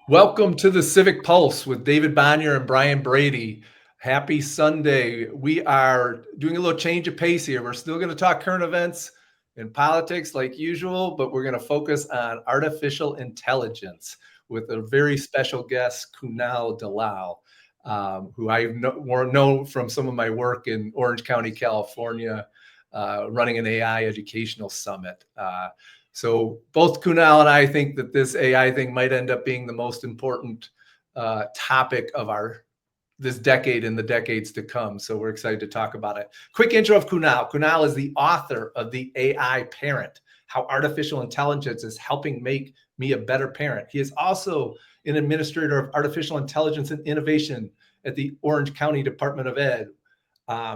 Welcome to the Civic Pulse with David Bonior and Brian Brady. Happy Sunday. We are doing a little change of pace here. We're still going to talk current events and politics like usual, but we're going to focus on artificial intelligence with a very special guest, Kunal Dalal, who I know from some of my work in Orange County, California, running an AI educational summit. So both Kunal and I think that this AI thing might end up being the most important topic of this decade and the decades to come. So we're excited to talk about it. Quick intro of Kunal. Kunal is the author of The AI Parent, How Artificial Intelligence is Helping Make Me a Better Parent. He is also an administrator of artificial intelligence and innovation at the Orange County Department of Ed.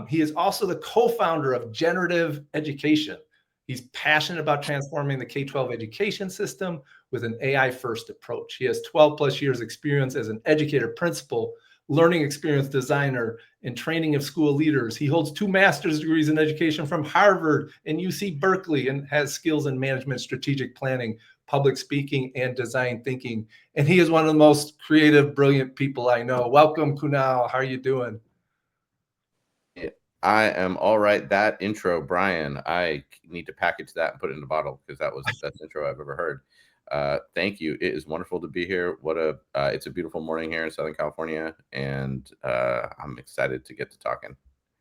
He is also the co-founder of generativEDUCATION. He's passionate about transforming the K-12 education system with an AI-first approach. He has 12 plus years experience as an educator, principal, learning experience designer, and training of school leaders. He holds 2 master's degrees in education from Harvard and UC Berkeley and has skills in management, strategic planning, public speaking, and design thinking. And he is one of the most creative, brilliant people I know. Welcome, Kunal. How are you doing? I am all right. That intro, Brian, I need to package that and put it in a bottle because that was the best intro I've ever heard. Thank you. It is wonderful to be here. It's a beautiful morning here in Southern California, and I'm excited to get to talking.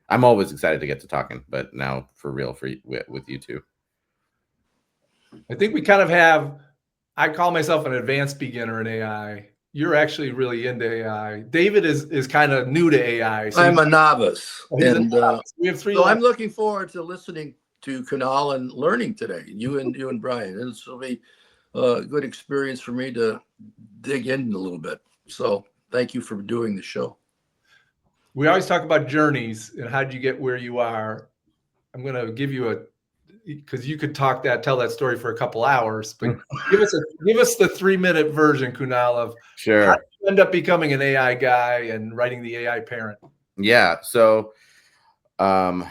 I'm always excited to get to talking, but now for real with you two. I think we kind of I call myself an advanced beginner in AI. You're actually really into AI. David is kind of new to AI. So I'm a novice. And we have 3. So I'm looking forward to listening to Kunal and learning today. You and Brian. And this will be a good experience for me to dig in a little bit. So thank you for doing the show. We always talk about journeys and how did you get where you are. I'm going to give you because you could tell that story for a couple hours, but give us the 3-minute version, Kunal, of sure. How did you end up becoming an AI guy and writing The AI Parent? Yeah. So, I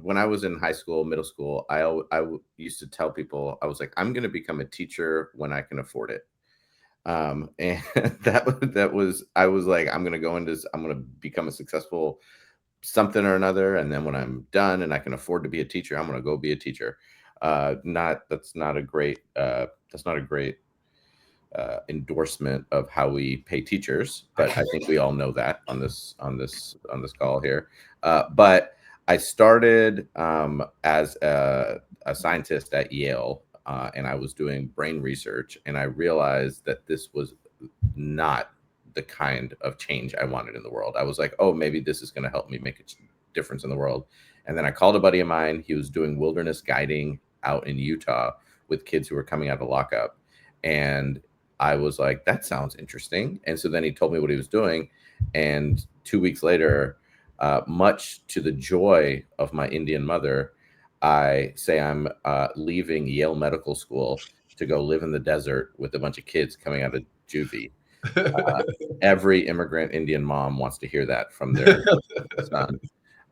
when I was in high school, middle school, I used to tell people, I was like, I'm going to become a teacher when I can afford it. And I was like, I'm going to become a successful something or another, and then when I'm done and I can afford to be a teacher, I'm going to go be a teacher. That's not a great endorsement of how we pay teachers, but I think we all know that on this call here. But I started as a scientist at Yale, and I was doing brain research, and I realized that this was not the kind of change I wanted in the world. I was like, oh, maybe this is going to help me make a difference in the world. And then I called a buddy of mine. He was doing wilderness guiding out in Utah with kids who were coming out of lockup. And I was like, that sounds interesting. And so then he told me what he was doing. And 2 weeks later, much to the joy of my Indian mother, I say I'm leaving Yale Medical School to go live in the desert with a bunch of kids coming out of juvie. Every immigrant Indian mom wants to hear that from their son.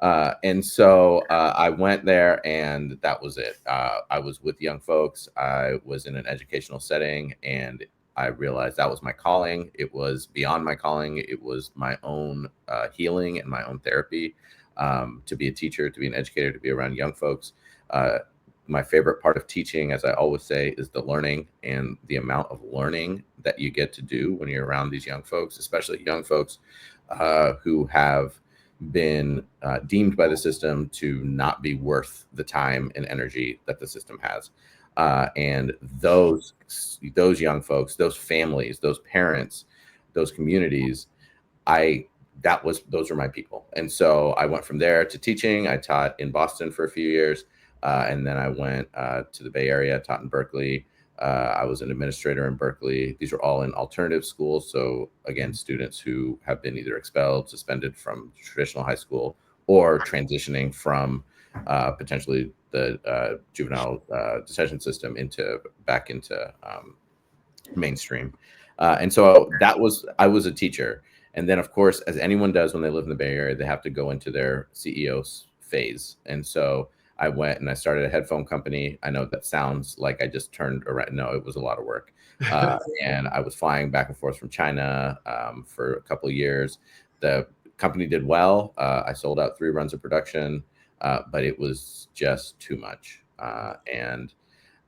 And so I went there, and that was it. I was with young folks. I was in an educational setting, and I realized that was my calling. It was beyond my calling. It was my own healing and my own therapy, to be a teacher, to be an educator, to be around young folks. My favorite part of teaching, as I always say, is the learning and the amount of learning that you get to do when you're around these young folks, especially young folks who have been deemed by the system to not be worth the time and energy that the system has. And those young folks, those families, those parents, those communities, those are my people. And so I went from there to teaching. I taught in Boston for a few years. And then I went to the Bay Area, taught in Berkeley. I was an administrator in Berkeley. These are all in alternative schools. So again, students who have been either expelled, suspended from traditional high school, or transitioning from potentially the juvenile detention system back into mainstream. And so I was a teacher. And then, of course, as anyone does when they live in the Bay Area, they have to go into their CEO phase. And so I went and I started a headphone company. I know that sounds like I just turned around. No, it was a lot of work. And I was flying back and forth from China for a couple of years. The company did well. I sold out 3 runs of production, but it was just too much. And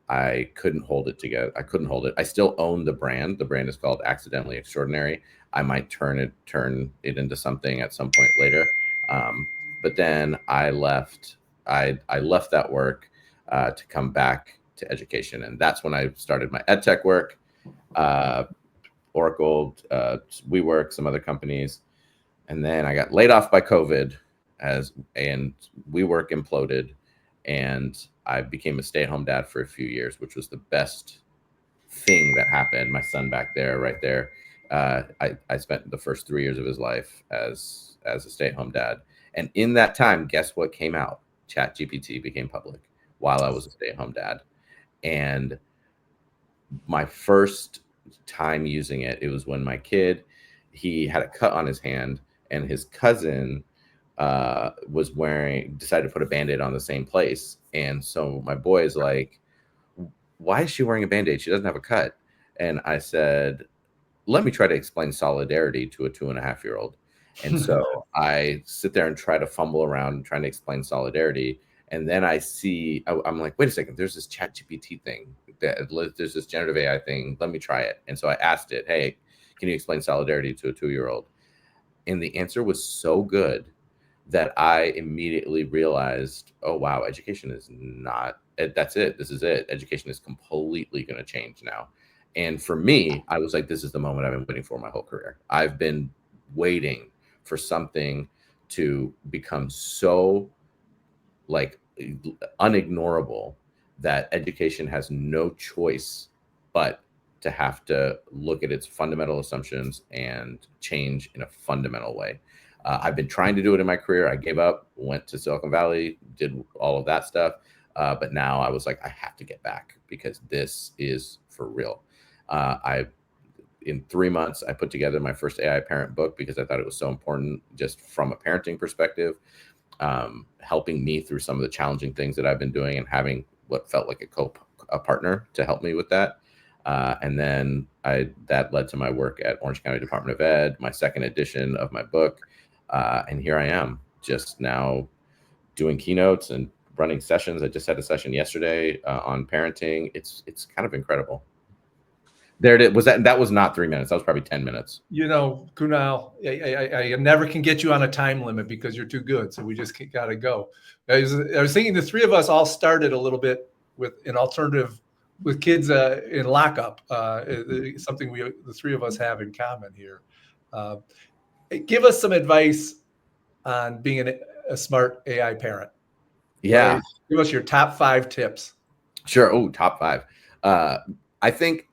I couldn't hold it together. I couldn't hold it. I still own the brand. The brand is called Accidentally Extraordinary. I might turn it into something at some point later. But then I left. I left that work to come back to education, and that's when I started my ed tech work. Oracle, WeWork, some other companies, and then I got laid off by COVID, and WeWork imploded, and I became a stay-at-home dad for a few years, which was the best thing that happened. My son back there, right there. I spent the first 3 years of his life as a stay-at-home dad, and in that time, guess what came out? ChatGPT became public while I was a stay-at-home dad, and my first time using it, it was when my kid, he had a cut on his hand, and his cousin decided to put a Band-Aid on the same place. And so my boy is like, why is she wearing a Band-Aid? She doesn't have a cut. And I said, let me try to explain solidarity to a 2.5-year-old. And so I sit there and try to fumble around trying to explain solidarity. And then I'm like, wait a second, there's this ChatGPT thing. There's this generative AI thing. Let me try it. And so I asked it, hey, can you explain solidarity to a 2-year-old? And the answer was so good that I immediately realized, oh, wow, education is not, that's it. This is it. Education is completely going to change now. And for me, I was like, this is the moment I've been waiting for my whole career. I've been waiting for something to become so like unignorable that education has no choice but to have to look at its fundamental assumptions and change in a fundamental way. I've been trying to do it in my career. I gave up, went to Silicon Valley, did all of that stuff. But now I was like, I have to get back because this is for real. In 3 months, I put together my first AI parent book because I thought it was so important just from a parenting perspective, helping me through some of the challenging things that I've been doing and having what felt like a partner to help me with that. And then that led to my work at Orange County Department of Ed, my second edition of my book. And here I am just now doing keynotes and running sessions. I just had a session yesterday on parenting. It's kind of incredible. There it is. That was not 3 minutes. That was probably 10 minutes. You know, Kunal, I never can get you on a time limit because you're too good. So we just got to go. I was thinking the 3 of us all started a little bit with an alternative with kids in lockup. Something the 3 of us have in common here. Give us some advice on being a smart AI parent. Yeah. Right? Give us your top 5 tips. Sure. Oh, top 5. I think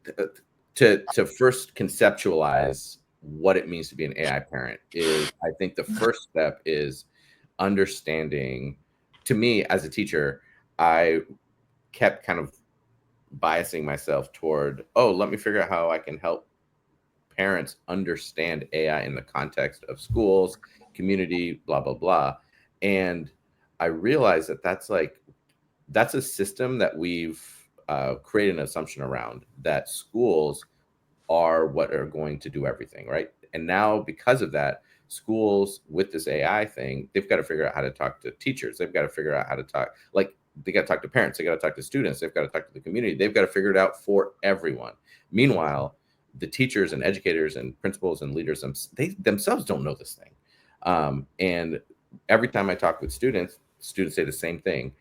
to first conceptualize what it means to be an AI parent is, I think the first step is understanding. To me, as a teacher, I kept kind of biasing myself toward, let me figure out how I can help parents understand AI in the context of schools, community, blah, blah, blah. And I realized that that's a system that we've created an assumption around, that schools are what are going to do everything, right? And now because of that, schools with this AI thing, they've got to figure out how to talk to teachers. They've got to figure out how to talk, they got to talk to parents. They got to talk to students. They've got to talk to the community. They've got to figure it out for everyone. Meanwhile, the teachers and educators and principals and leaders, they themselves don't know this thing. And every time I talk with students say the same thing.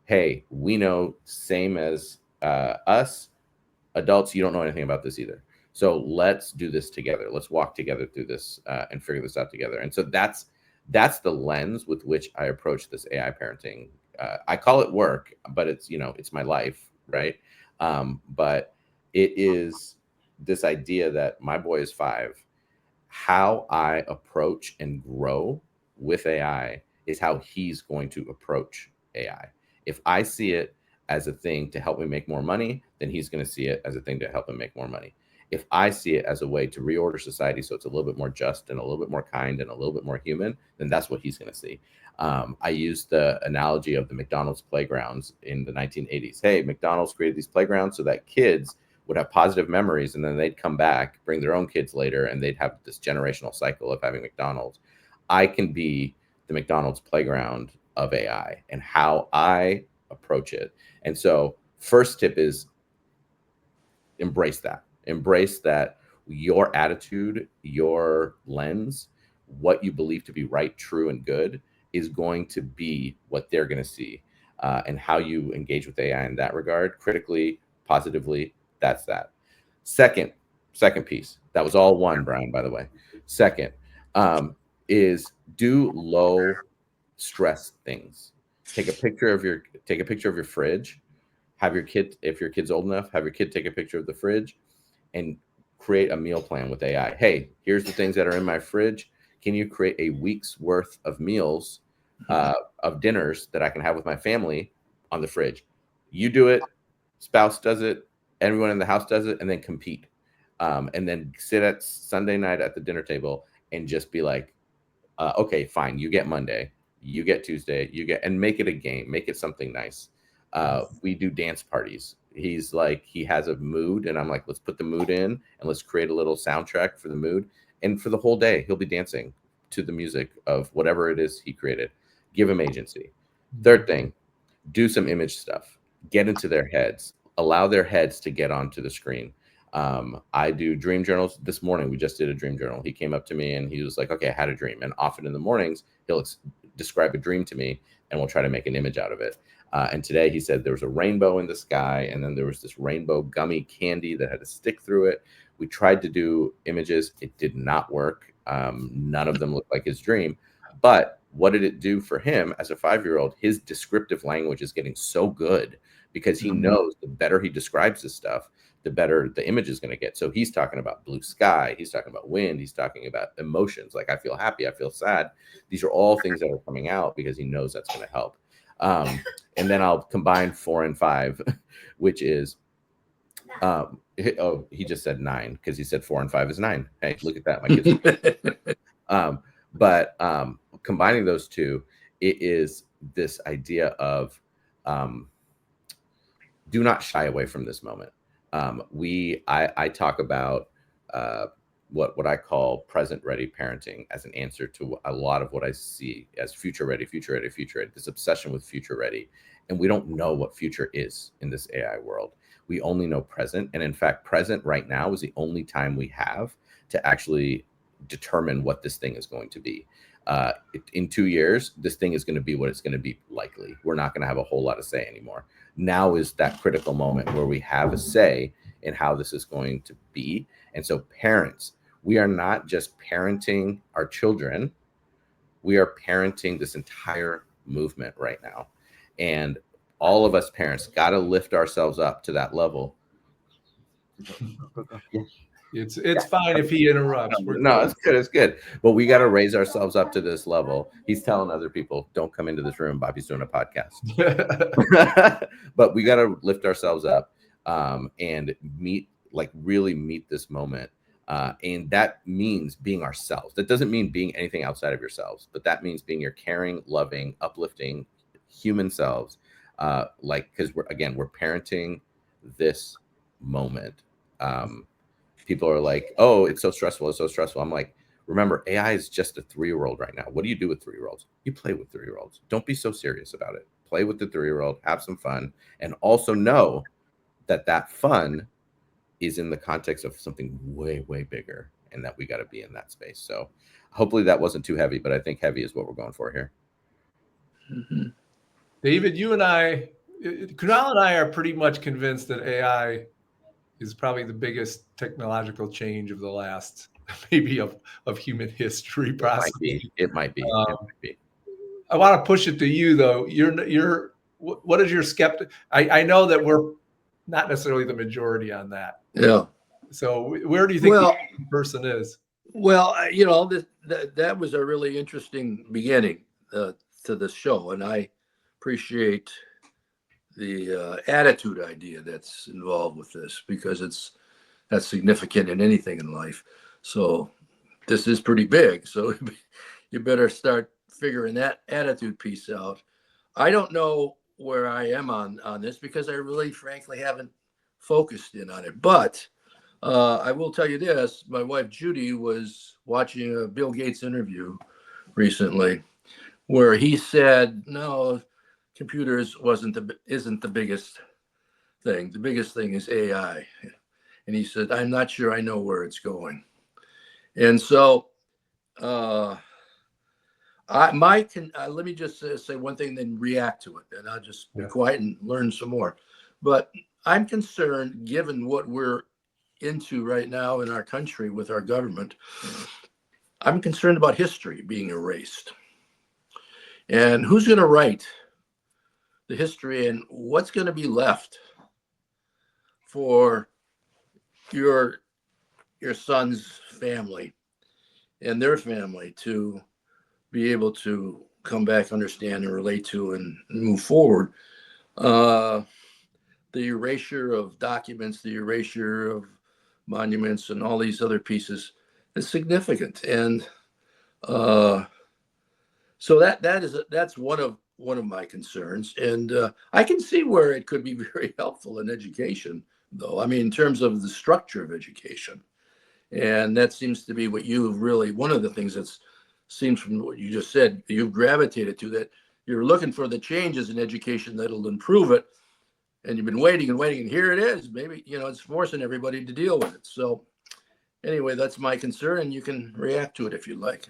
Hey, we know, same as us adults, you don't know anything about this either. So let's do this together. Let's walk together through this and figure this out together. And so that's the lens with which I approach this AI parenting. I call it work, but it's my life, right? But it is this idea that my boy is 5. How I approach and grow with AI is how he's going to approach AI. If I see it as a thing to help me make more money, then he's going to see it as a thing to help him make more money. If I see it as a way to reorder society so it's a little bit more just and a little bit more kind and a little bit more human, then that's what he's going to see. I used the analogy of the McDonald's playgrounds in the 1980s. Hey, McDonald's created these playgrounds so that kids would have positive memories, and then they'd come back, bring their own kids later, and they'd have this generational cycle of having McDonald's. I can be the McDonald's playground of AI and how I approach it. And so first tip is embrace that. Embrace that your attitude, your lens, what you believe to be right, true, and good is going to be what they're going to see. And how you engage with AI in that regard, critically, positively, that's that. Second piece, that was all one, Brian, by the way. Second, is do low stress things. Take a picture of your fridge. Have your kid, if your kid's old enough, have your kid take a picture of the fridge and create a meal plan with AI. Hey, here's the things that are in my fridge. Can you create a week's worth of meals, of dinners that I can have with my family on the fridge? You do it, spouse does it, everyone in the house does it, and then compete. And then sit at Sunday night at the dinner table and just be like, okay, fine, you get Monday, you get Tuesday, and make it a game, make it something nice. We do dance parties. He's like, he has a mood, and I'm like, let's put the mood in and let's create a little soundtrack for the mood. And for the whole day, he'll be dancing to the music of whatever it is he created. Give him agency. Third thing, do some image stuff. Get into their heads. Allow their heads to get onto the screen. I do dream journals. This morning, we just did a dream journal. He came up to me and he was like, okay, I had a dream. And often in the mornings, he'll describe a dream to me and we'll try to make an image out of it. And today he said there was a rainbow in the sky, and then there was this rainbow gummy candy that had a stick through it. We tried to do images. It did not work. None of them looked like his dream. But what did it do for him as a 5-year-old? His descriptive language is getting so good because he knows the better he describes this stuff, the better the image is going to get. So he's talking about blue sky. He's talking about wind. He's talking about emotions. Like, I feel happy. I feel sad. These are all things that are coming out because he knows that's going to help. And then I'll combine 4 and 5, which is, he just said 9 because he said 4 and 5 is 9. Hey, look at that. My kids. But combining those two, it is this idea of do not shy away from this moment. I talk about what I call present ready parenting as an answer to a lot of what I see as future ready, this obsession with future ready. And we don't know what future is in this AI world. We only know present. And in fact, present right now is the only time we have to actually determine what this thing is going to be. In 2 years, this thing is going to be what it's going to be likely. We're not going to have a whole lot of say anymore. Now is that critical moment where we have a say in how this is going to be. And so parents, we are not just parenting our children, we are parenting this entire movement right now. And all of us parents got to lift ourselves up to that level. It's fine if he interrupts. No, it's good. But we got to raise ourselves up to this level. He's telling other people, don't come into this room. Bobby's doing a podcast. But we got to lift ourselves up and really meet this moment. And that means being ourselves. That doesn't mean being anything outside of yourselves, but that means being your caring, loving, uplifting human selves. Because we're parenting this moment. People are like, oh, it's so stressful. I'm like, remember, AI is just a 3-year-old right now. What do you do with 3-year-olds? You play with 3-year-olds. Don't be so serious about it. Play with the 3-year-old, have some fun, and also know that fun is in the context of something way, way bigger, and that we got to be in that space. So hopefully that wasn't too heavy, but I think heavy is what we're going for here. Mm-hmm. David, Kunal and I are pretty much convinced that AI is probably the biggest technological change of the last, maybe of human history. Possibly. It might be. I want to push it to you though. What is your skeptic? I know that we're not necessarily the majority on that. Yeah. So where do you think the person is? Well, that was a really interesting beginning to this show, and I appreciate the attitude idea that's involved with this, because that's significant in anything in life. So this is pretty big. So you better start figuring that attitude piece out. I don't know where I am on this because I really, frankly, haven't focused in on it. But I will tell you this: my wife Judy was watching a Bill Gates interview recently, where he said, "No, computers isn't the biggest thing. The biggest thing is AI." And he said, "I'm not sure I know where it's going." And so, let me just say one thing, then react to it, and I'll just be quiet and learn some more. But I'm concerned, given what we're into right now in our country with our government, I'm concerned about history being erased. And who's going to write the history, and what's going to be left for your son's family and their family to be able to come back, understand, and relate to, and move forward. The erasure of documents, the erasure of monuments, and all these other pieces is significant. And so that's one of my concerns. And I can see where it could be very helpful in education, though. I mean, in terms of the structure of education. And that seems to be what you really, one of the things that seems from what you just said, you've gravitated to, that you're looking for the changes in education that'll improve it. And you've been waiting and waiting, and here it is. Maybe, it's forcing everybody to deal with it. So anyway, that's my concern, and you can react to it if you like.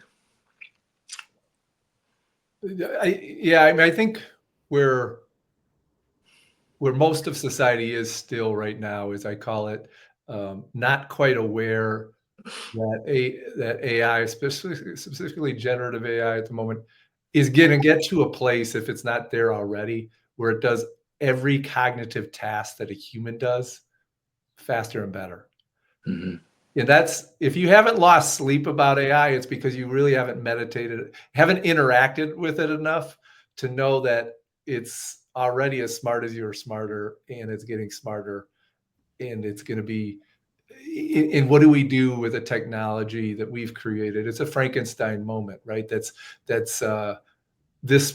I think where most of society is still right now, as I call it, not quite aware that AI, specifically generative AI at the moment, is going to get to a place, if it's not there already, where it does every cognitive task that a human does faster and better. Mm-hmm. And that's, if you haven't lost sleep about AI, it's because you really haven't meditated, haven't interacted with it enough to know that it's already as smart as you're smarter, and it's getting smarter, and it's going to be. And what do we do with the technology that we've created? It's a Frankenstein moment, right? That's this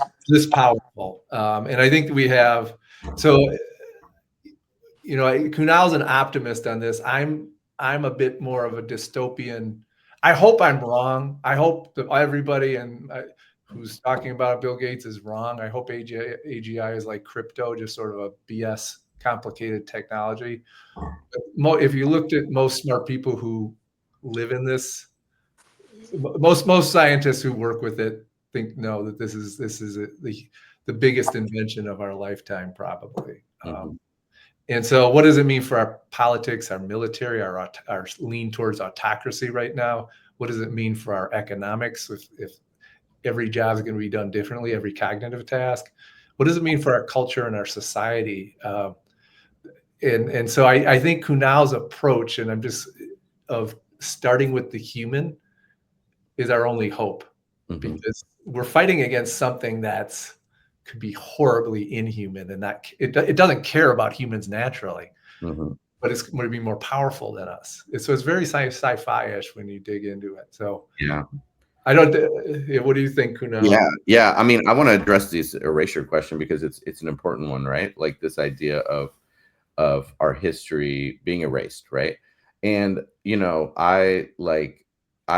powerful, and I think we have. So, Kunal's an optimist on this. I'm a bit more of a dystopian. I hope I'm wrong. I hope that everybody who's talking about Bill Gates is wrong. I hope AGI is like crypto, just sort of a BS complicated technology. If you looked at most smart people who live in this, most scientists who work with it know that this is the biggest invention of our lifetime, probably. Mm-hmm. And so what does it mean for our politics, our military, our lean towards autocracy right now? What does it mean for our economics if every job is going to be done differently, every cognitive task? What does it mean for our culture and our society? And so I think Kunal's approach, and of starting with the human, is our only hope, because we're fighting against something could be horribly inhuman, and that it doesn't care about humans naturally, but it's going to be more powerful than us. So it's very sci-fi-ish when you dig into it. So yeah, I don't. What do you think, Kunal? Yeah. I mean, I want to address this erasure question because it's an important one, right? Like this idea of our history being erased, right? And I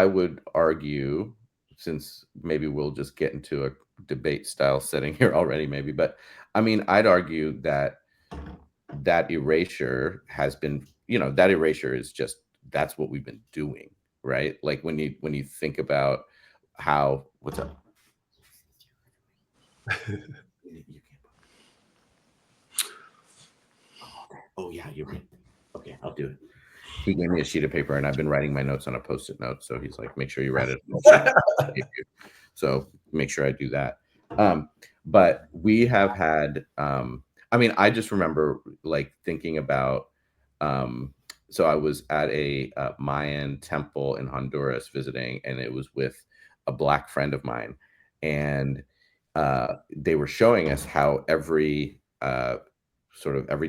would argue, since maybe we'll just get into a debate style setting here already, maybe, but I mean, I'd argue that erasure has been, that erasure is just, that's what we've been doing, right? Like when you think about how, what's up? Oh yeah, you're right. Okay, I'll do it. He gave me a sheet of paper, and I've been writing my notes on a Post-it note. So he's like, make sure you write it. So make sure I do that. But we have had, I mean, I just remember like thinking about, so I was at a Mayan temple in Honduras visiting, and it was with a Black friend of mine. And they were showing us how every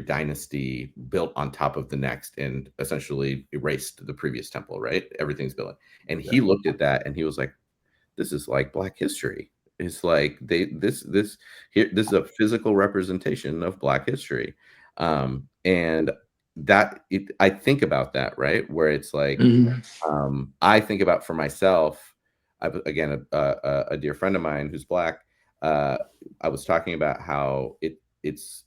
dynasty built on top of the next and essentially erased the previous temple, right? Everything's built. And he looked at that and he was like, this is like Black history. It's like this here, this is a physical representation of Black history. And I think about that, right? Where it's like, Mhm. I think about for myself, again, a dear friend of mine who's Black, I was talking about how it's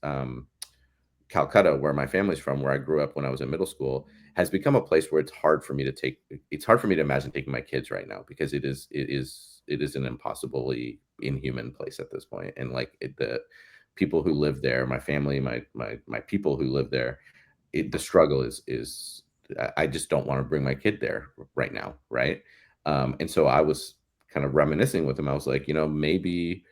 Calcutta, where my family's from, where I grew up when I was in middle school, has become a place where it's hard for me to imagine taking my kids right now, because it is an impossibly inhuman place at this point. And like the people who live there, my family, my people who live there, the struggle is I just don't want to bring my kid there right now, right? And so I was kind of reminiscing with him. I was like, maybe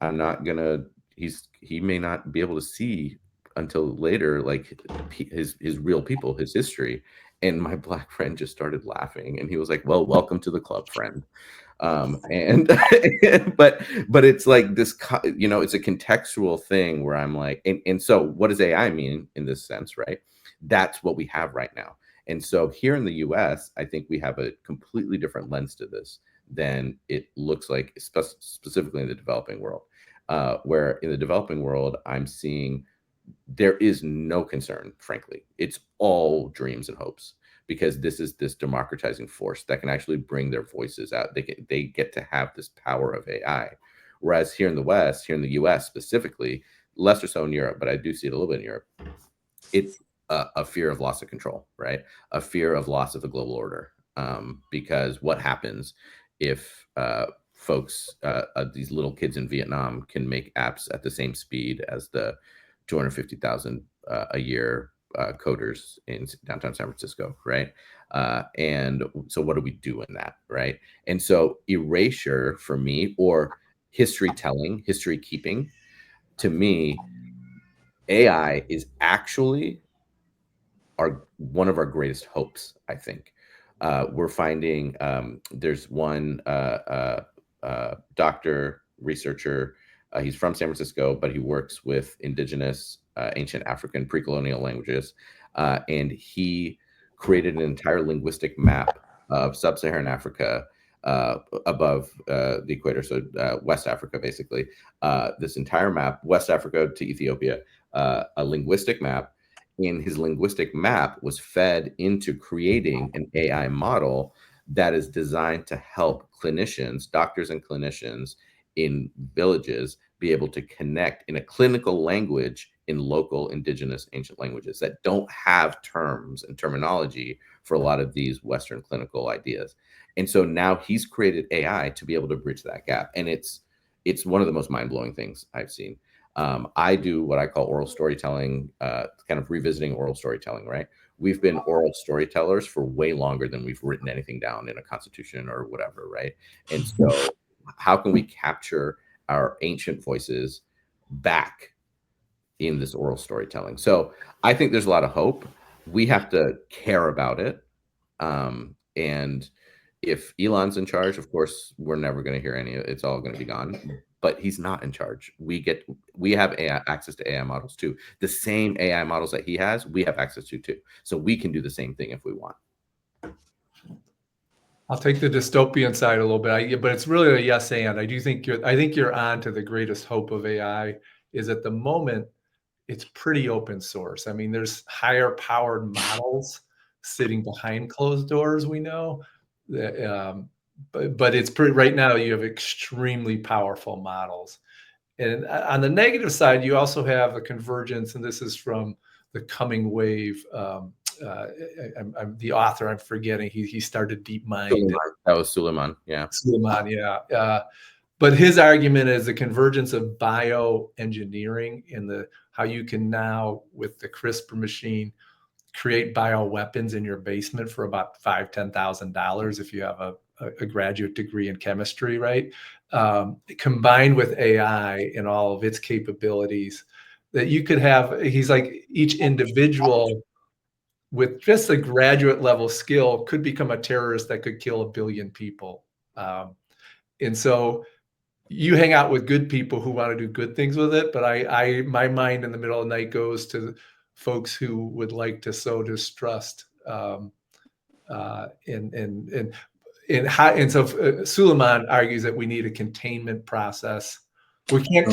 I'm not gonna. He may not be able to see until later, like his real people, his history. And my Black friend just started laughing, and he was like, "Well, welcome to the club, friend." And but it's like this, it's a contextual thing where I'm like, and so what does AI mean in this sense, right? That's what we have right now. And so here in the US, I think we have a completely different lens to this than it looks like, specifically in the developing world. Where in the developing world, I'm seeing there is no concern, frankly. It's all dreams and hopes, because this is this democratizing force that can actually bring their voices out. They get to have this power of AI. Whereas here in the West, here in the US specifically, lesser so in Europe, but I do see it a little bit in Europe, it's a fear of loss of control, right? A fear of loss of the global order. Because what happens if folks, these little kids in Vietnam, can make apps at the same speed as the 250,000 a year coders in downtown San Francisco, right? And so what do we do in that, right? And so erasure for me, or history telling, history keeping, to me, AI is actually one of our greatest hopes, I think. We're finding there's one doctor, researcher, he's from San Francisco, but he works with indigenous ancient African pre-colonial languages. And he created an entire linguistic map of sub-Saharan Africa, above the equator, so West Africa, basically. This entire map, West Africa to Ethiopia, a linguistic map. In his linguistic map was fed into creating an AI model that is designed to help clinicians, doctors and clinicians in villages, be able to connect in a clinical language in local indigenous ancient languages that don't have terms and terminology for a lot of these Western clinical ideas. And so now he's created AI to be able to bridge that gap. And it's one of the most mind-blowing things I've seen. I do what I call oral storytelling, kind of revisiting oral storytelling, right? We've been oral storytellers for way longer than we've written anything down in a constitution or whatever, right? And so how can we capture our ancient voices back in this oral storytelling? So I think there's a lot of hope. We have to care about it. And if Elon's in charge, of course, we're never going to hear any of it. It's all going to be gone. But he's not in charge. We have AI, access to AI models too. The same AI models that he has, we have access to too. So we can do the same thing if we want. I'll take the dystopian side a little bit, but it's really a yes and. I think you're on to the greatest hope of AI. Is at the moment it's pretty open source. I mean, there's higher powered models sitting behind closed doors. We know that, but it's pretty right now. You have extremely powerful models, and on the negative side, you also have a convergence. And this is from the coming wave. I'm the author. I'm forgetting. He started DeepMind. That was Suleiman. Yeah. Suleiman. Yeah. But his argument is the convergence of bioengineering and how you can now, with the CRISPR machine, create bioweapons in your basement for about $5,000-$10,000 if you have a graduate degree in chemistry, right? Combined with AI and all of its capabilities, that you could have. He's like, each individual with just a graduate level skill could become a terrorist that could kill 1 billion people. And so you hang out with good people who want to do good things with it, but my mind in the middle of the night goes to folks who would like to sow distrust. And and so Suleiman argues that we need a containment process. We can't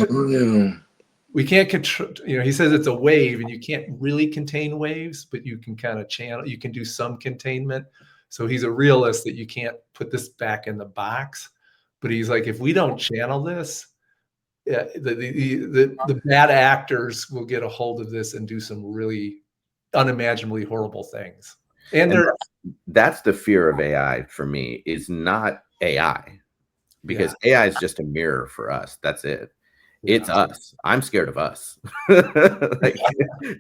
control, he says it's a wave and you can't really contain waves, but you can kind of channel, you can do some containment. So he's a realist that you can't put this back in the box, but he's like, if we don't channel this, the bad actors will get a hold of this and do some really unimaginably horrible things. And that's the fear of AI for me, is not AI, because AI is just a mirror for us. That's it. It's us. I'm scared of us. Like,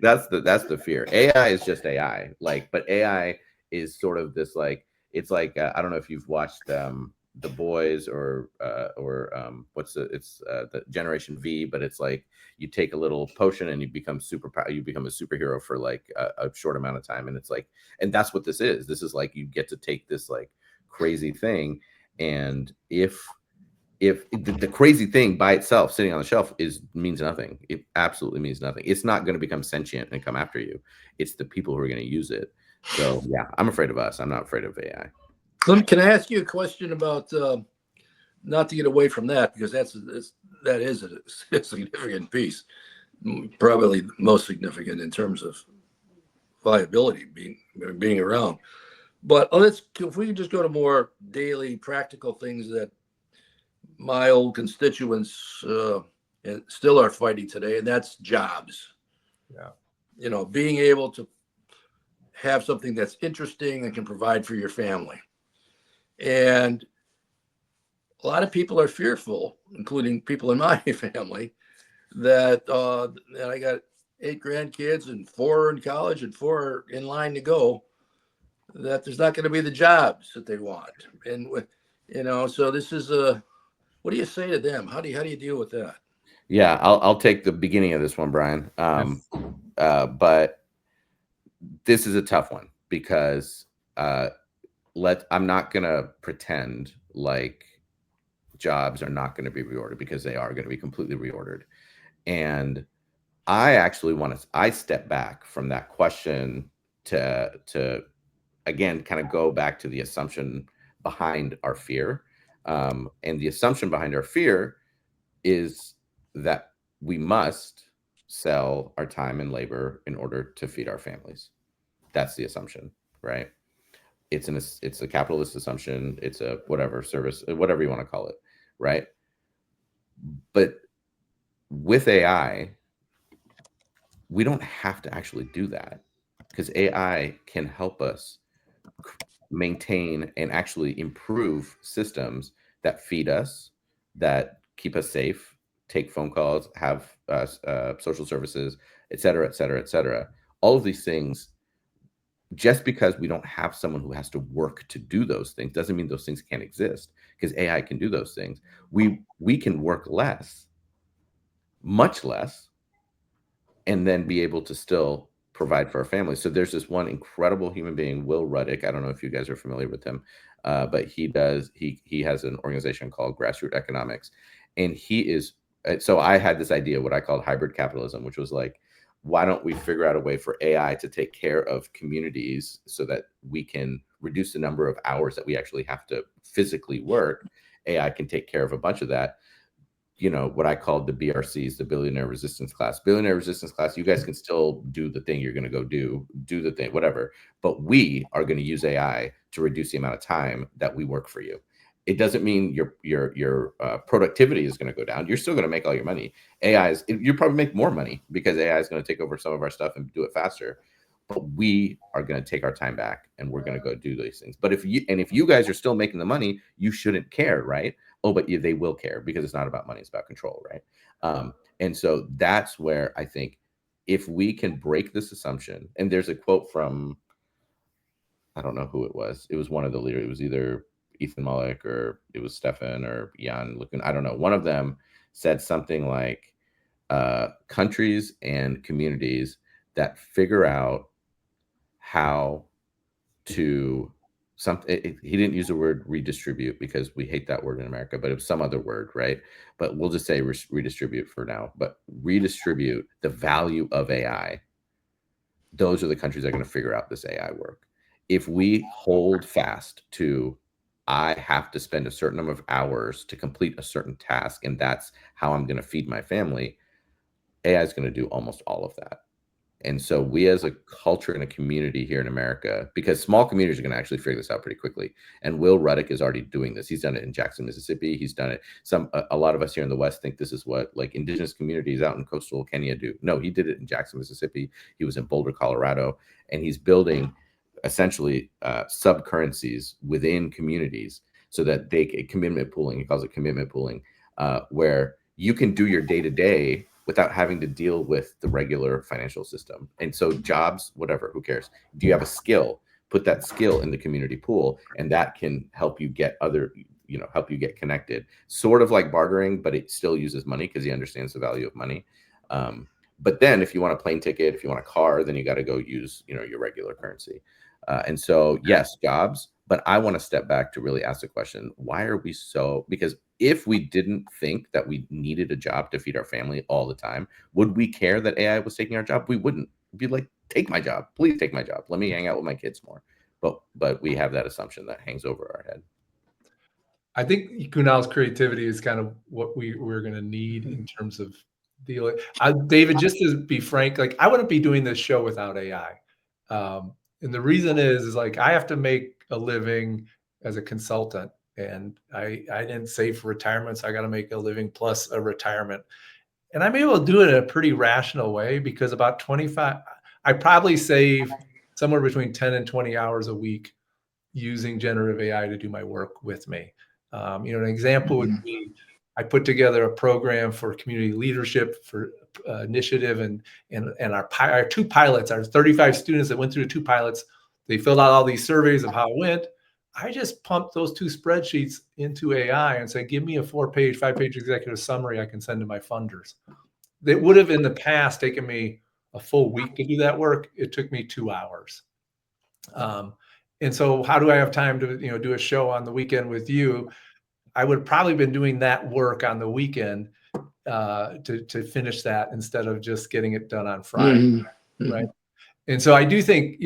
that's the fear. AI is just AI. Like, but AI is sort of this, like, it's like I don't know if you've watched The Boys or what's the Generation V, but it's like you take a little potion and you become a superhero for like a short amount of time, and it's like, and that's what this is. This is like, you get to take this like crazy thing, and if the crazy thing by itself sitting on the shelf means nothing. It absolutely means nothing. It's not going to become sentient and come after you. It's the people who are going to use it. So yeah, I'm afraid of us. I'm not afraid of AI. Can I ask you a question about, not to get away from that, because that is a significant piece, probably the most significant in terms of viability being around. But if we could just go to more daily practical things that my old constituents and still are fighting today, and that's jobs. Yeah. Being able to have something that's interesting and can provide for your family. And a lot of people are fearful, including people in my family, that I got 8 grandkids and 4 in college and 4 in line to go, that there's not going to be the jobs that they want. And so this is what do you say to them? How do you deal with that? Yeah, I'll take the beginning of this one, Brian. But this is a tough one, because I'm not gonna pretend like jobs are not going to be reordered, because they are going to be completely reordered. And I step back from that question to again kind of go back to the assumption behind our fear. And the assumption behind our fear is that we must sell our time and labor in order to feed our families. That's the assumption, right? It's a capitalist assumption. It's a whatever service, whatever you want to call it, right? But with AI, we don't have to actually do that, because AI can help us maintain and actually improve systems that feed us, that keep us safe, take phone calls, have social services, et cetera, et cetera, et cetera. All of these things, just because we don't have someone who has to work to do those things doesn't mean those things can't exist, because AI can do those things. We can work less, much less, and then be able to still provide for our families. So there's this one incredible human being, Will Ruddick. I don't know if you guys are familiar with him, but he has an organization called Grassroots Economics, and so I had this idea, what I called hybrid capitalism, which was like, why don't we figure out a way for AI to take care of communities so that we can reduce the number of hours that we actually have to physically work? AI can take care of a bunch of that. What I called the BRCs, the billionaire resistance class. Billionaire resistance class, you guys can still do the thing you're going to go do the thing, whatever. But we are going to use AI to reduce the amount of time that we work for you. It doesn't mean your productivity is going to go down. You're still going to make all your money. You probably make more money, because AI is going to take over some of our stuff and do it faster. But we are going to take our time back, and we're going to go do these things. But if you guys are still making the money, you shouldn't care, right? Oh, but they will care, because it's not about money; it's about control, right? And so that's where I think, if we can break this assumption, and there's a quote from, I don't know who it was. It was one of the leaders. It was either Ethan Mollick, or it was Stefan or Jan Lukun. I don't know. One of them said something like, countries and communities that figure out how to he didn't use the word redistribute, because we hate that word in America, but it was some other word, right? But we'll just say redistribute for now. But redistribute the value of AI. Those are the countries that are going to figure out this AI work. If we hold fast to I have to spend a certain number of hours to complete a certain task, and that's how I'm going to feed my family, AI is going to do almost all of that. And so we as a culture and a community here in America, because small communities are going to actually figure this out pretty quickly. And Will Ruddick is already doing this. He's done it in Jackson, Mississippi. He's done it. A lot of us here in the West think this is what like indigenous communities out in coastal Kenya do. No, he did it in Jackson, Mississippi. He was in Boulder, Colorado, and he's building essentially sub currencies within communities so that commitment pooling. He calls it commitment pooling, where you can do your day to day without having to deal with the regular financial system. And so jobs, whatever, who cares? Do you have a skill? Put that skill in the community pool, and that can help you get help you get connected. Sort of like bartering, but it still uses money because he understands the value of money. But then if you want a plane ticket, if you want a car, then you got to go use, your regular currency. And so, yes, jobs, but I want to step back to really ask the question, why are we because if we didn't think that we needed a job to feed our family all the time, would we care that AI was taking our job? We wouldn't. We'd be like, take my job, please take my job. Let me hang out with my kids more. But we have that assumption that hangs over our head. I think Kunal's creativity is kind of what we're going to need in terms of dealing. David, just to be frank, like I wouldn't be doing this show without AI. And the reason is like I have to make a living as a consultant, and I didn't save for retirement, so I got to make a living plus a retirement. And I'm able to do it in a pretty rational way because about 25, I probably save somewhere between 10 and 20 hours a week using generative AI to do my work with me. An example would be I put together a program for community leadership for initiative, and our two pilots, our 35 students that went through the two pilots, they filled out all these surveys of how it went. I just pumped those two spreadsheets into AI and said, give me a 4-page, 5-page executive summary I can send to my funders. That would have in the past taken me a full week to do that work. It took me 2 hours. And so how do I have time to, do a show on the weekend with you? I would have probably been doing that work on the weekend to finish that instead of just getting it done on Friday. Right. And so I do think,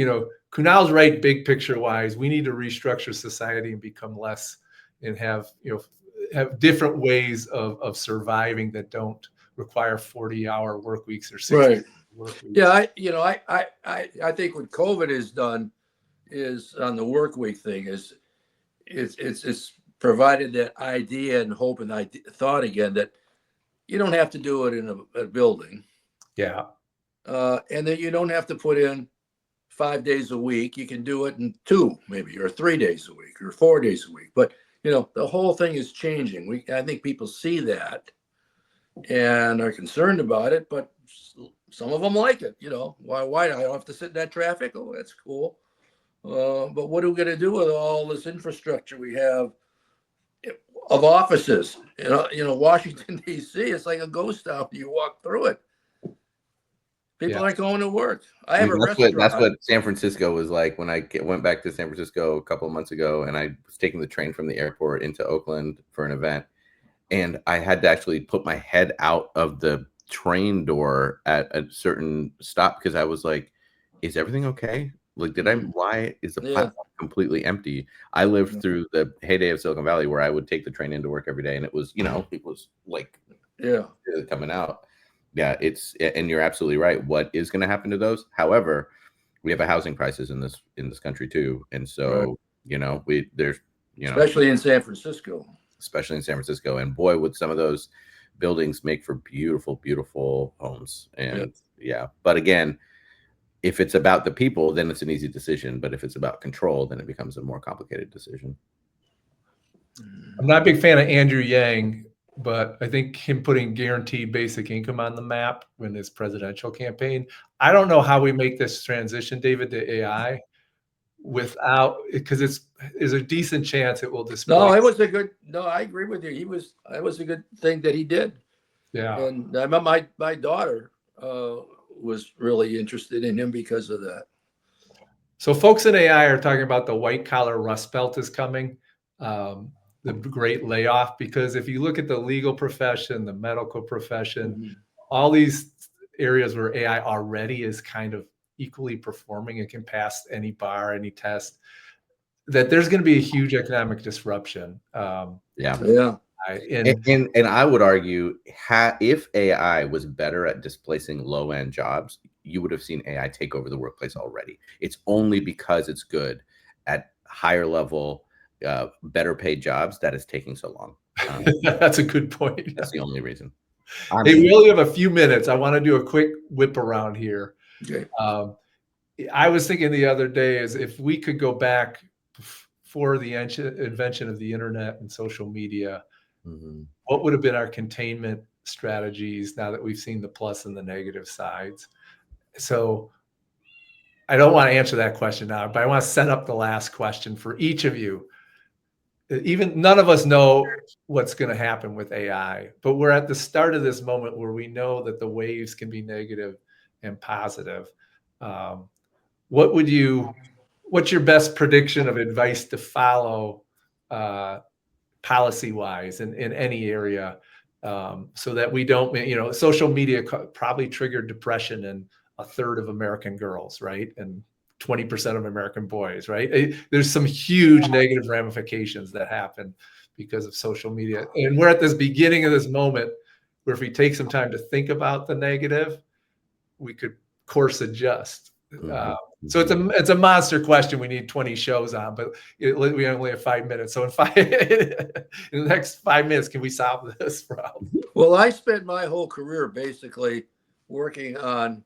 Kunal's right, big picture wise, we need to restructure society and become less and have different ways of surviving that don't require 40-hour work weeks or 60 work weeks. Yeah. I think what COVID has done is on the work week thing is it's provided that idea and hope and thought again that you don't have to do it in a building. Yeah. And that you don't have to put in 5 days a week. You can do it in 2 maybe, or 3 days a week, or 4 days a week. But the whole thing is changing. I think people see that and are concerned about it, but some of them like it. Why I don't have to sit in that traffic? Oh, that's cool. But what are we going to do with all this infrastructure we have of offices? Washington, D.C., it's like a ghost town. You walk through it. People aren't going to work. I have a restaurant. That's what San Francisco was like when I went back to San Francisco a couple of months ago, and I was taking the train from the airport into Oakland for an event. And I had to actually put my head out of the train door at a certain stop because I was like, is everything okay? Like, why is the platform completely empty? I lived through the heyday of Silicon Valley where I would take the train into work every day, and it was, it was like, coming out. Yeah, and you're absolutely right. What is going to happen to those? However, we have a housing crisis in this country too, and so there's especially in San Francisco. And boy, would some of those buildings make for beautiful, beautiful homes. And but again, if it's about the people, then it's an easy decision. But if it's about control, then it becomes a more complicated decision. I'm not a big fan of Andrew Yang, but I think him putting guaranteed basic income on the map in his presidential campaign, I don't know how we make this transition, David, to AI because there's a decent chance it will displace. I agree with you. That was a good thing that he did. Yeah. And I remember my daughter was really interested in him because of that. So folks in AI are talking about the white collar rust belt is coming. The great layoff, because if you look at the legal profession, the medical profession, all these areas where AI already is kind of equally performing and can pass any bar, any test, that there's going to be a huge economic disruption. Yeah. And I would argue, if AI was better at displacing low-end jobs, you would have seen AI take over the workplace already. It's only because it's good at higher level, better paid jobs that it's taking so long. That's a good point. That's the only reason. Hey, we only have a few minutes. I want to do a quick whip around here. Okay. I was thinking the other day is if we could go back for the invention of the internet and social media, what would have been our containment strategies now that we've seen the plus and the negative sides? So I don't want to answer that question now, but I want to set up the last question for each of you. Even none of us know what's going to happen with AI, but we're at the start of this moment where we know that the waves can be negative and positive. What's your best prediction of advice to follow policy-wise in any area, so that we don't, social media probably triggered depression in a third of American girls, right? And 20% of American boys, right? There's some huge negative ramifications that happen because of social media. And we're at this beginning of this moment where if we take some time to think about the negative, we could course adjust. So it's a monster question. We need 20 shows on, but we only have 5 minutes. So in the next 5 minutes, can we solve this problem? Well, I spent my whole career basically working on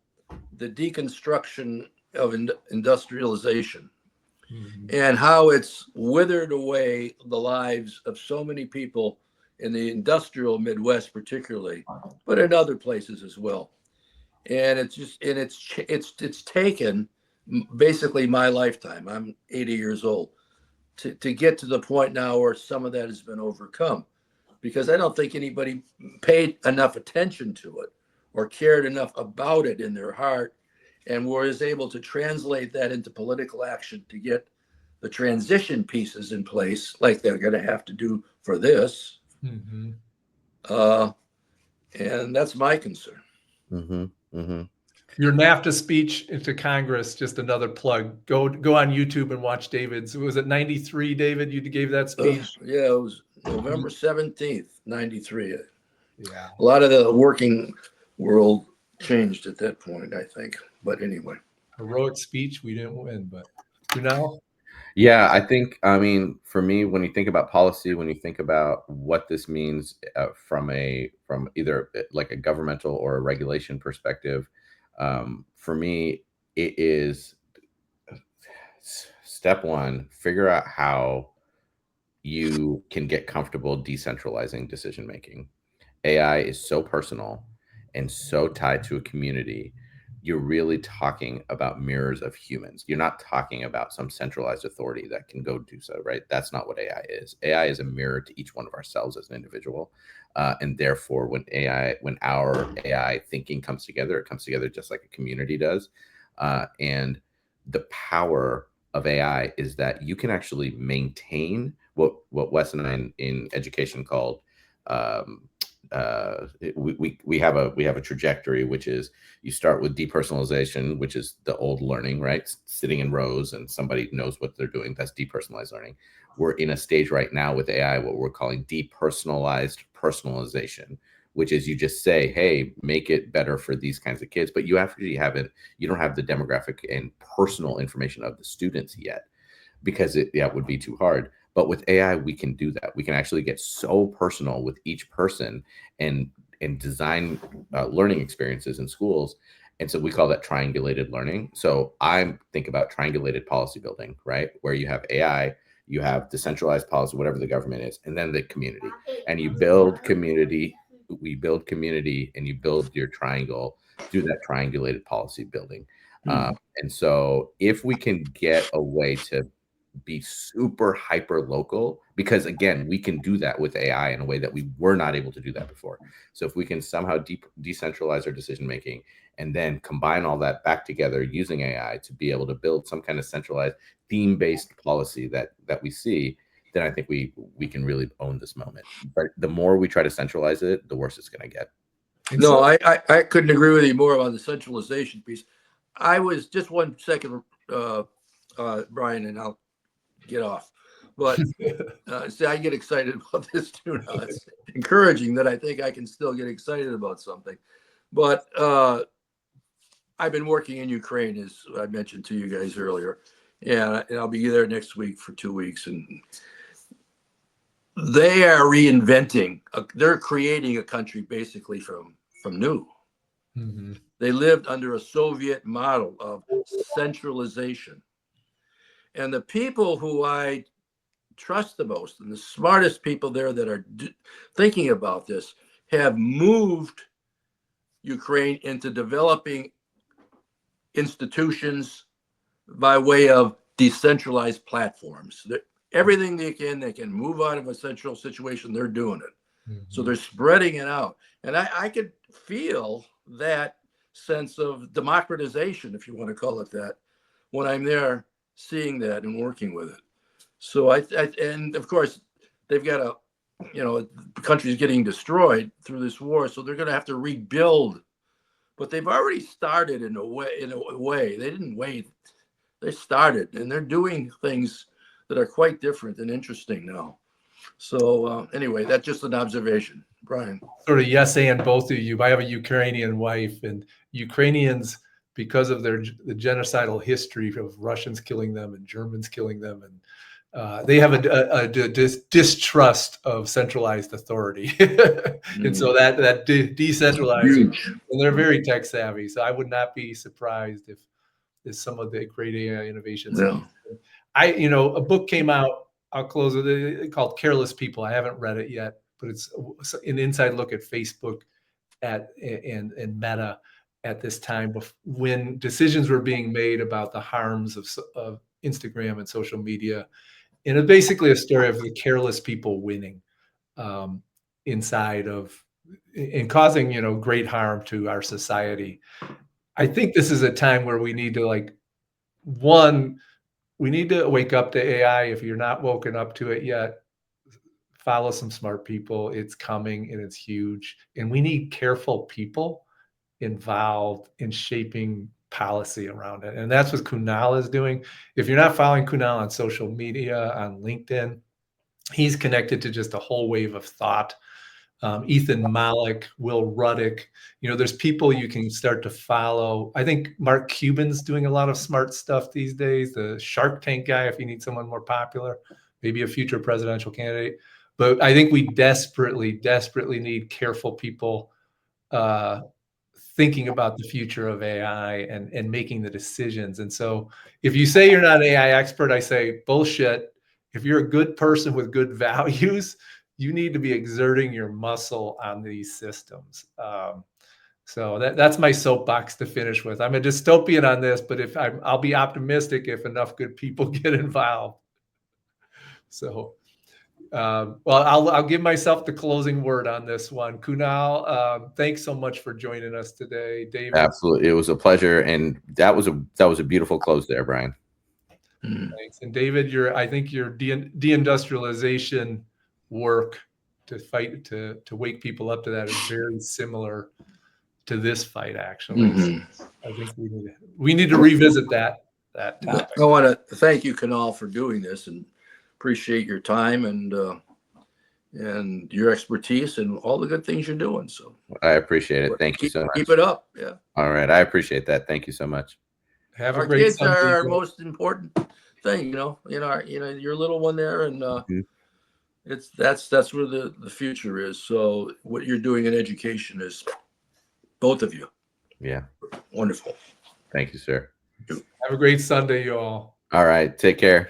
the deconstruction of industrialization and how it's withered away the lives of so many people in the industrial Midwest, particularly, but in other places as well. And it's taken basically my lifetime. I'm 80 years old to get to the point now where some of that has been overcome, because I don't think anybody paid enough attention to it or cared enough about it in their heart, and was able to translate that into political action to get the transition pieces in place, like they're going to have to do for this. And that's my concern. Your NAFTA speech into Congress, just another plug. Go on YouTube and watch David's. Was it 93, David? You gave that speech? Yeah, it was November 17th, 93. Yeah. A lot of the working world changed at that point, I think. But anyway. Heroic speech. We didn't win, but Kunal? Yeah, I think, for me, when you think about policy, when you think about what this means from either like a governmental or a regulation perspective, for me, it is step one, figure out how you can get comfortable decentralizing decision making. AI is so personal and so tied to a community. You're really talking about mirrors of humans. You're not talking about some centralized authority that can go do so, right? That's not what AI is. AI is a mirror to each one of ourselves as an individual. And therefore, when our AI thinking comes together, it comes together just like a community does. And the power of AI is that you can actually maintain what Wes and I in education called we have a trajectory, which is you start with depersonalization, which is the old learning, right? Sitting in rows and somebody knows what they're doing. That's depersonalized learning. We're in a stage right now with AI, what we're calling depersonalized personalization, which is you just say, hey, make it better for these kinds of kids, but you don't have the demographic and personal information of the students yet, because it would be too hard. But with AI, we can do that. We can actually get so personal with each person and design learning experiences in schools. And so we call that triangulated learning. So I think about triangulated policy building, right? Where you have AI, you have decentralized policy, whatever the government is, and then the community. And you build community, we build community, and you build your triangle through that triangulated policy building. And so if we can get a way to be super hyper local, because again, we can do that with AI in a way that we were not able to do that before. So if we can somehow decentralize our decision making and then combine all that back together using AI to be able to build some kind of centralized theme-based policy that we see, then I think we can really own this moment. But the more we try to centralize it, the worse it's going to get. No, I couldn't agree with you more on the centralization piece. I was just 1 second, Brian, and I'll get off. But see, I get excited about this too now. It's encouraging that I think I can still get excited about something. But I've been working in Ukraine, as I mentioned to you guys earlier, and I'll be there next week for 2 weeks. And they are reinventing. They're creating a country basically from new. Mm-hmm. They lived under a Soviet model of centralization. And the people who I trust the most and the smartest people there that are thinking about this have moved Ukraine into developing institutions by way of decentralized platforms. Everything they can move out of a central situation, they're doing it. Mm-hmm. So they're spreading it out. And I could feel that sense of democratization, if you want to call it that, when I'm there seeing that and working with it. So and of course, they've got the country's getting destroyed through this war, so they're going to have to rebuild. But they've already started in a way. They didn't wait. They started, and they're doing things that are quite different and interesting now. So anyway, that's just an observation, Brian. Sort of yes, and both of you. I have a Ukrainian wife, and Ukrainians, because of the genocidal history of Russians killing them and Germans killing them, and they have a distrust of centralized authority, and so that decentralized, and they're very tech savvy. So I would not be surprised if some of the great AI innovations. Yeah. A book came out. I'll close with it, called Careless People. I haven't read it yet, but it's an inside look at Facebook and Meta at this time when decisions were being made about the harms of Instagram and social media. And it's basically a story of the careless people winning inside of and causing, great harm to our society. I think this is a time where we need to we need to wake up to AI. If you're not woken up to it yet, follow some smart people. It's coming and it's huge. And we need careful people involved in shaping policy around it. And that's what Kunal is doing. If you're not following Kunal on social media, on LinkedIn, he's connected to just a whole wave of thought. Ethan Malik, Will Ruddick, there's people you can start to follow. I think Mark Cuban's doing a lot of smart stuff these days. The Shark Tank guy, if you need someone more popular, maybe a future presidential candidate. But I think we desperately, desperately need careful people thinking about the future of AI and making the decisions. And so if you say you're not an AI expert, I say bullshit. If you're a good person with good values, you need to be exerting your muscle on these systems. So that's my soapbox to finish with. I'm a dystopian on this, but I'll be optimistic if enough good people get involved. So, well, I'll give myself the closing word on this one. Kunal, thanks so much for joining us today, David. Absolutely, it was a pleasure, and that was a beautiful close there, Brian. Thanks, and David, I think your deindustrialization work to fight to wake people up to that is very similar to this fight, actually. Mm-hmm. So I think we need to revisit that topic. I want to thank you, Kunal, for doing this, and appreciate your time and your expertise and all the good things you're doing. So I appreciate it. Thank you so much. Keep it up. Yeah. All right, I appreciate that. Thank you so much. Have our a great kids Sunday. Are our most important thing, your little one there, and that's where the future is. So what you're doing in education is both of you. Yeah. Wonderful. Thank you, sir. Have a great Sunday, you all. All right. Take care.